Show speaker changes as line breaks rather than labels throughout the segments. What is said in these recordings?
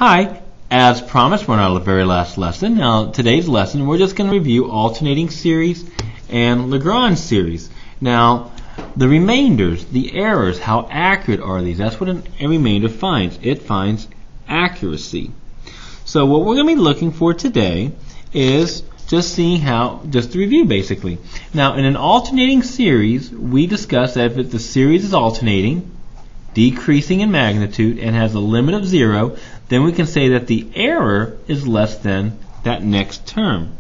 Hi, as promised, we're on our very last lesson. Now, today's lesson, we're just going to review alternating series and Lagrange series. Now, the remainders, the errors, how accurate are these? That's what a remainder finds. It finds accuracy. So what we're going to be looking for today is just seeing how, just to review basically. Now, in an alternating series, we discussed that if the series is alternating, decreasing in magnitude, and has a limit of 0, then we can say that the error is less than that next term.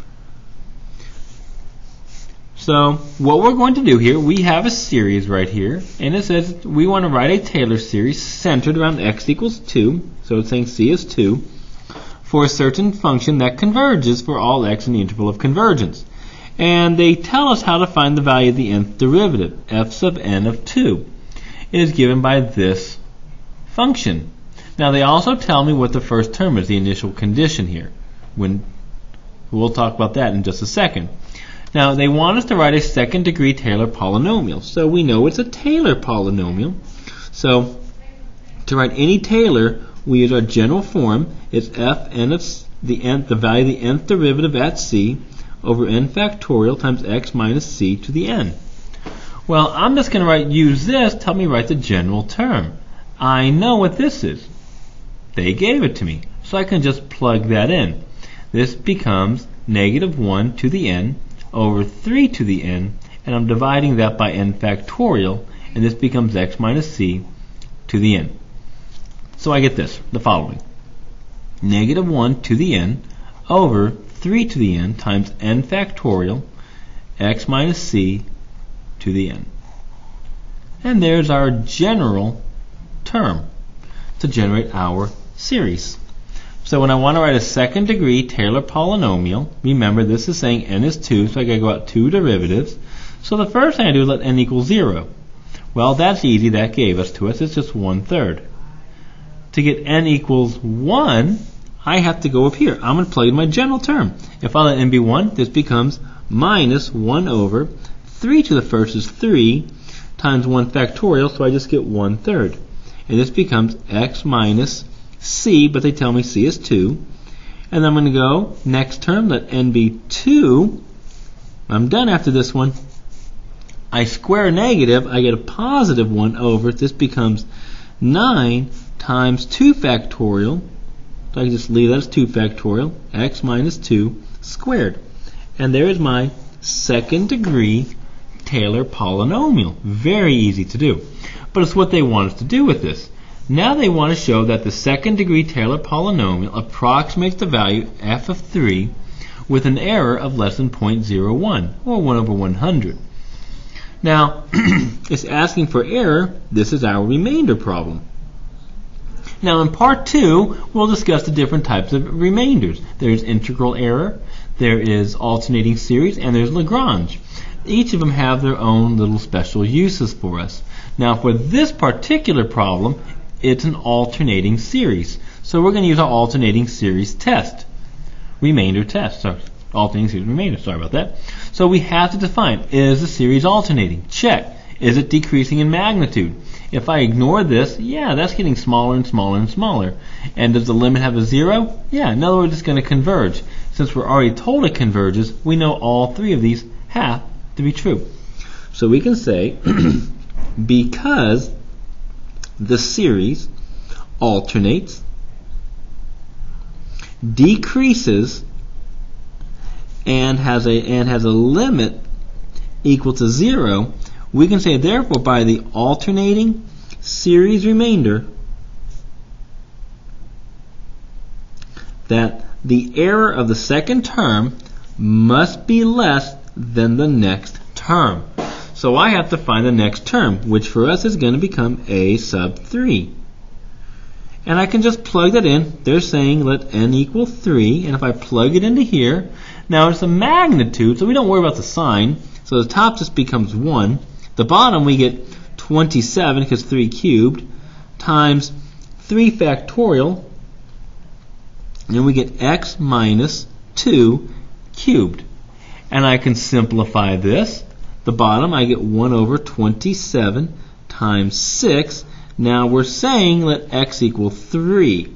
So what we're going to do here, we have a series right here, and it says we want to write a Taylor series centered around x equals 2, so it's saying c is 2, for a certain function that converges for all x in the interval of convergence. And they tell us how to find the value of the nth derivative, f sub n of 2. It is given by this function. Now they also tell me what the first term is, the initial condition here. We'll talk about that in just a second. Now they want us to write a second degree Taylor polynomial. So we know it's a Taylor polynomial. So to write any Taylor, we use our general form. It's fn of the value of the nth derivative at c over n factorial times x minus c to the n. Well, I'm just going to use this, tell me write the general term. I know what this is. They gave it to me, so I can just plug that in. This becomes negative 1 to the n over 3 to the n, and I'm dividing that by n factorial, and this becomes x minus c to the n. So I get this, the following. Negative 1 to the n over 3 to the n times n factorial, x minus c to the n. And there's our general term to generate our series. So when I want to write a second degree Taylor polynomial, remember this is saying n is 2, so I got to go out 2 derivatives. So the first thing I do is let n equal 0. Well, that's easy, that gave us to us, it's just 1/3. To get n equals 1, I have to go up here. I'm going to plug in my general term. If I let n be 1, this becomes minus 1 over 3 to the first is 3 times 1 factorial, so I just get 1/3. And this becomes x minus c, but they tell me c is 2. And then I'm going to go next term, let n be 2. I'm done after this one. I square negative, I get a positive 1 over it. This becomes 9 times 2 factorial. So I can just leave that as 2 factorial, x minus 2 squared. And there is my second degree Taylor polynomial. Very easy to do. But it's what they want us to do with this. Now they want to show that the second degree Taylor polynomial approximates the value f of 3 with an error of less than 0.01, or 1 over 100. Now, it's asking for error. This is our remainder problem. Now in part 2, we'll discuss the different types of remainders. There's integral error, there is alternating series, and there's Lagrange. Each of them have their own little special uses for us. Now for this particular problem, it's an alternating series. So we're going to use our alternating series test. Remainder test. Sorry, alternating series remainder. Sorry about that. So we have to define, is the series alternating? Check. Is it decreasing in magnitude? If I ignore this, yeah, that's getting smaller and smaller and smaller. And does the limit have a 0? Yeah, in other words, it's going to converge. Since we're already told it converges, we know all three of these have to be true. So we can say, because the series alternates, decreases, and has a limit equal to 0, we can say therefore by the alternating series remainder that the error of the second term must be less than the next term. So I have to find the next term, which for us is going to become a sub 3. And I can just plug that in. They're saying let n equal 3, and if I plug it into here, now it's a magnitude, so we don't worry about the sign. So the top just becomes 1. The bottom we get 27, because 3 cubed, times 3 factorial, and we get x minus 2 cubed. And I can simplify this. The bottom, I get 1 over 27 times 6. Now we're saying let x equal 3.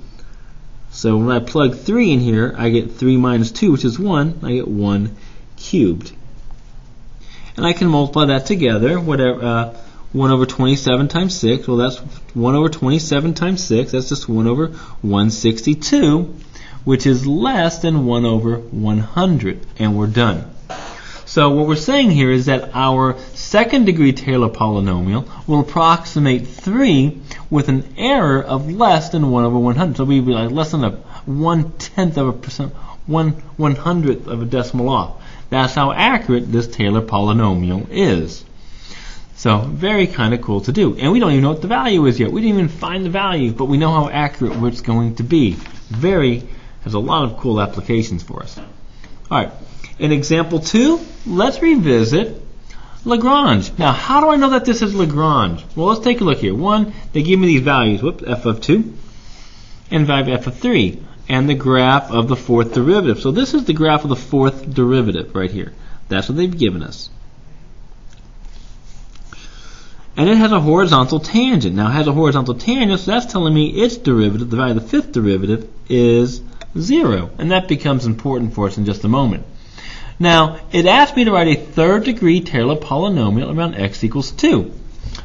So when I plug 3 in here, I get 3 minus 2, which is 1. I get 1 cubed. And I can multiply that together, whatever, 1 over 27 times 6. Well, that's 1 over 27 times 6. That's just 1 over 162, which is less than 1 over 100. And we're done. So what we're saying here is that our second degree Taylor polynomial will approximate 3 with an error of less than 1 over 100. So we'd be like less than a 1/10 of a percent, 1/100th of a decimal off. That's how accurate this Taylor polynomial is. So very kind of cool to do. And we don't even know what the value is yet. We didn't even find the value, but we know how accurate it's going to be. Has a lot of cool applications for us. All right. In example 2, let's revisit Lagrange. Now, how do I know that this is Lagrange? Well, let's take a look here. One, they give me these values, f of 2 and value f of 3, and the graph of the fourth derivative. So this is the graph of the fourth derivative right here. That's what they've given us. And it has a horizontal tangent. Now, it has a horizontal tangent, so that's telling me its derivative, the value of the fifth derivative, is 0. And that becomes important for us in just a moment. Now, it asked me to write a third degree Taylor polynomial around x equals 2.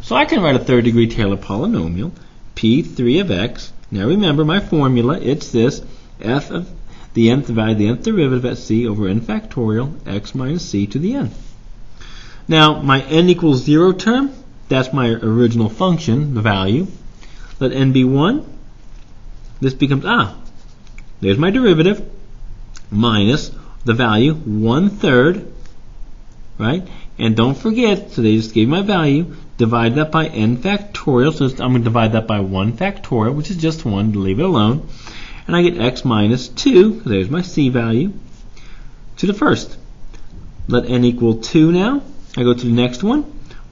So I can write a third degree Taylor polynomial, P3 of x. Now remember my formula, it's this, f of the nth value, the nth derivative at c over n factorial, x minus c to the n. Now, my n equals 0 term, that's my original function, the value. Let n be 1. This becomes, there's my derivative, minus the value 1/3, right? And don't forget, so they just gave my value, divide that by n factorial, so I'm going to divide that by 1 factorial, which is just 1, to leave it alone. And I get x minus 2, there's my c value, to the first. Let n equal 2 now. I go to the next one,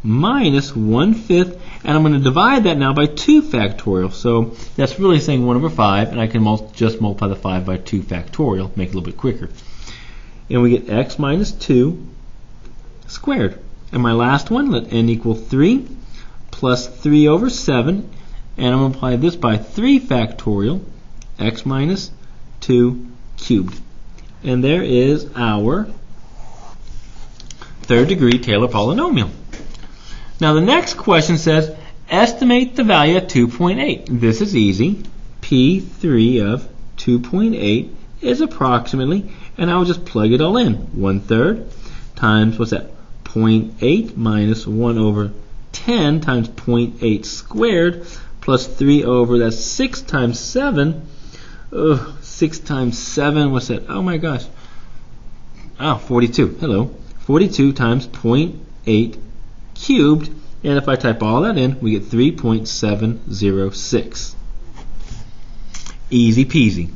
minus 1/5, and I'm going to divide that now by 2 factorial. So that's really saying 1 over 5, and I can just multiply the 5 by 2 factorial, make it a little bit quicker. And we get x minus 2 squared. And my last one, let n equal 3 plus 3 over 7. And I'm going to multiply this by 3 factorial, x minus 2 cubed. And there is our third degree Taylor polynomial. Now the next question says, estimate the value at 2.8. This is easy. P3 of 2.8 is approximately, and I'll just plug it all in. 1/3 times, what's that? 0.8 minus 1 over 10 times 0.8 squared plus 3 over, that's 6 times 7. 6 times 7, what's that? Oh my gosh. 42. Hello. 42 times 0.8 cubed, and if I type all that in, we get 3.706. Easy peasy.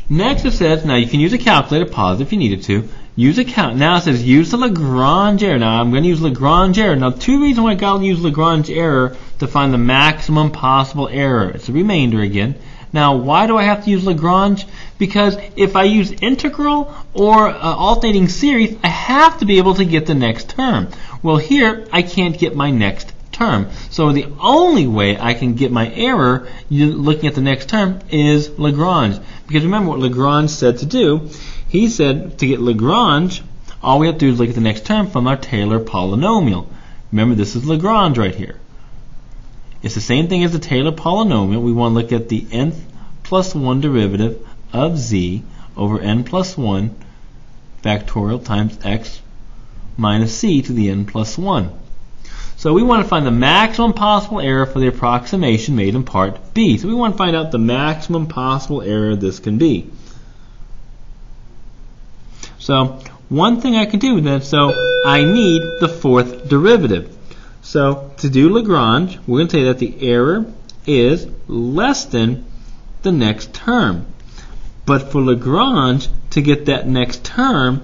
Next it says, now you can use a calculator, pause if you needed to. Use a now it says use the Lagrange error. Now I'm going to use Lagrange error. Now two reasons why I got to use Lagrange error to find the maximum possible error. It's a remainder again. Now why do I have to use Lagrange? Because if I use integral or alternating series, I have to be able to get the next term. Well here I can't get my next term. So the only way I can get my error looking at the next term is Lagrange. Because remember what Lagrange said to do. He said to get Lagrange, all we have to do is look at the next term from our Taylor polynomial. Remember, this is Lagrange right here. It's the same thing as the Taylor polynomial. We want to look at the nth plus 1 derivative of z over n plus 1 factorial times x minus c to the n plus 1. So we want to find the maximum possible error for the approximation made in part B. So we want to find out the maximum possible error this can be. So one thing I can do then, so I need the fourth derivative. So to do Lagrange, we're going to say that the error is less than the next term. But for Lagrange, to get that next term,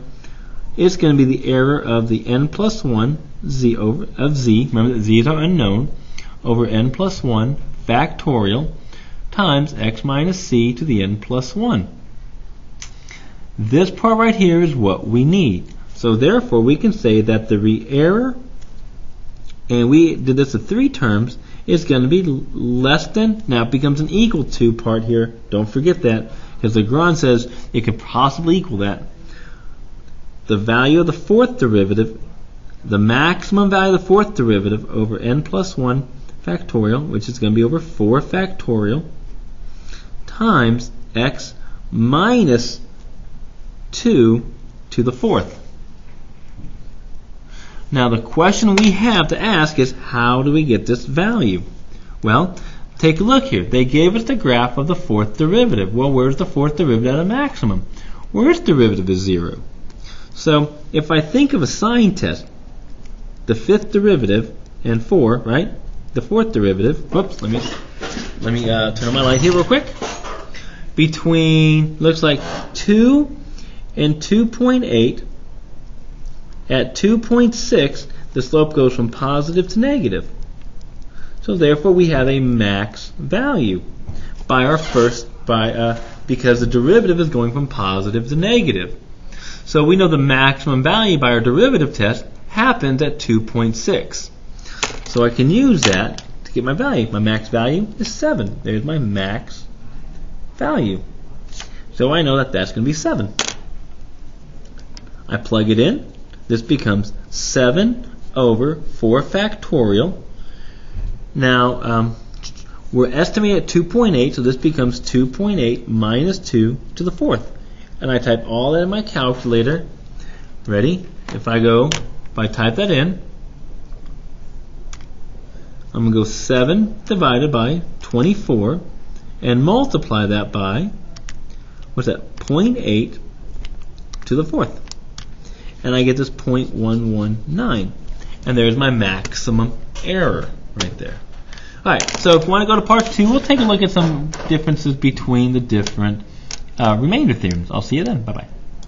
it's going to be the error of the n plus 1 z over of z, remember that z's are unknown, over n plus 1 factorial times x minus c to the n plus 1. This part right here is what we need. So therefore we can say that the error, and we did this in 3 terms, is going to be less than, now it becomes an equal to part here. Don't forget that, because Lagrange says it could possibly equal that. The value of the fourth derivative, the maximum value of the fourth derivative over n plus 1 factorial, which is going to be over 4 factorial, times x minus 2 to the fourth. Now the question we have to ask is, how do we get this value? Well, take a look here. They gave us the graph of the fourth derivative. Well, where's the fourth derivative at a maximum? Where's derivative is 0? So if I think of a sign test, the fifth derivative and 4, right? The fourth derivative. Whoops, let me turn on my light here real quick. Between, looks like 2 and 2.8, at 2.6, the slope goes from positive to negative. So therefore we have a max value by our because the derivative is going from positive to negative. So we know the maximum value by our derivative test happens at 2.6. So I can use that to get my value. My max value is 7. There's my max value. So I know that that's going to be 7. I plug it in. This becomes 7 over 4 factorial. Now, we're estimating at 2.8, so this becomes 2.8 minus 2 to the fourth. And I type all that in my calculator. Ready? If I type that in, I'm going to go 7 divided by 24 and multiply that by, what's that, 0.8 to the fourth. And I get this 0.119. And there's my maximum error right there. Alright, so if you want to go to part 2, we'll take a look at some differences between the different remainder theorems. I'll see you then. Bye-bye.